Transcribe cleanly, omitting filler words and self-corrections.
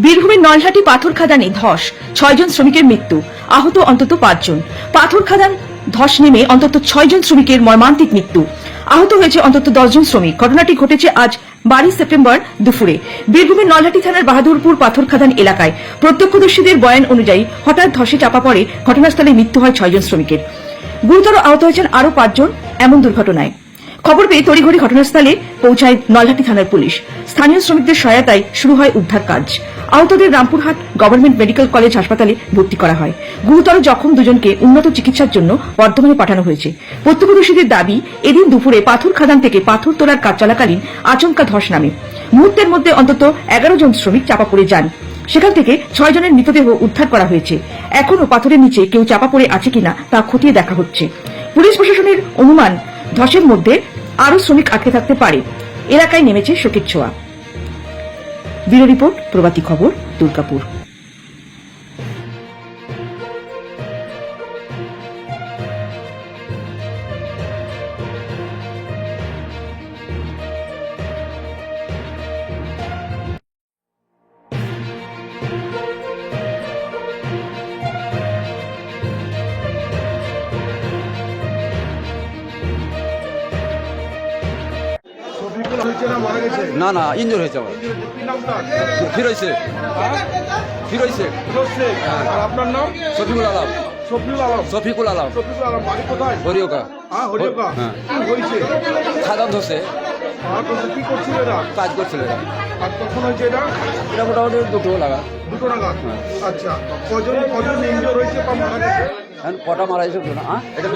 বীরভূমের নলহাটি পাথর খাদানে ধস, 6 জন শ্রমিকের মৃত্যু, আহত অন্তত 5 জন। পাথর খাদান ধস নেমে অন্তত 6 জন শ্রমিকের মর্মান্তিক মৃত্যু, আহত হয়েছে অন্তত 10 জন শ্রমিক। ঘটনাটি ঘটেছে আজ 22 সেপ্টেম্বর দুপুরে বীরভূমের নলহাটি থানার বাহাদুরপুর পাথর খাদান এলাকায়। প্রত্যক্ষদর্শীদের বয়ান অনুযায়ী হঠাৎ ধসে চাপা পড়ে ঘটনাস্থলে মৃত্যু হয় 6 জন শ্রমিকের। গুরুতর আহত হয়েছেন আরও 5 জন এমন দুর্ঘটনায়। খবর পেয়ে তড়িঘড়ি ঘটনাস্থলে পৌঁছায় নলহাটি থানার পুলিশ। স্থানীয় শ্রমিকদের সহায়তায় শুরু হয় উদ্ধার কাজ। আহতদের রামপুরহাট গভর্নমেন্ট মেডিকেল কলেজ হাসপাতালে ভর্তি করা হয়। গুরুতর জখম দুজনকে উন্নত চিকিৎসার জন্য বর্ধমানে পাঠানো হয়েছে। প্রত্যক্ষদর্শীদের দাবি, এদিন দুপুরে পাথর খাদান থেকে পাথর তোলার কাজ চলাকালীন আচমকা ধস নামে। মুহূর্তের মধ্যে অন্তত 11 জন শ্রমিক চাপা পড়ে যান। সেখান থেকে 6 জনের মৃতদেহ উদ্ধার করা হয়েছে। এখনও পাথরের নিচে কেউ চাপা পড়ে আছে কিনা তা খতিয়ে দেখা হচ্ছে। পুলিশ প্রশাসনের অনুমান, ধসের মধ্যে আরও শ্রমিক আটকে থাকতে পারে। এলাকায় নেমেছে শোকের ছোঁয়া। ব্যুরো রিপোর্ট, প্রভাতী খবর, দুর্গাপুর। না না ইঞ্জুর হয়েছে আমার। ফির হয়েছে আর আপনার নাম? শফিকুল আলম। শফিকুল আলম। শফিকুল আলম শফিকুল আলম, বাড়ি কোথায়? হরিওকা। হরিওকা। হ্যাঁ। কি হয়েছে? খাদান ধসে আর তোমরা কি করছিল এরা? কাজ করছিল এরা। আর কখন হয়েছে এটা? এটা মোটামুটি দুটো লাগা। দুটো নাগাদ। আচ্ছা, কজন ইনজোর হয়েছে বা মারা গেছে? কটা মারা গেছে না? এটা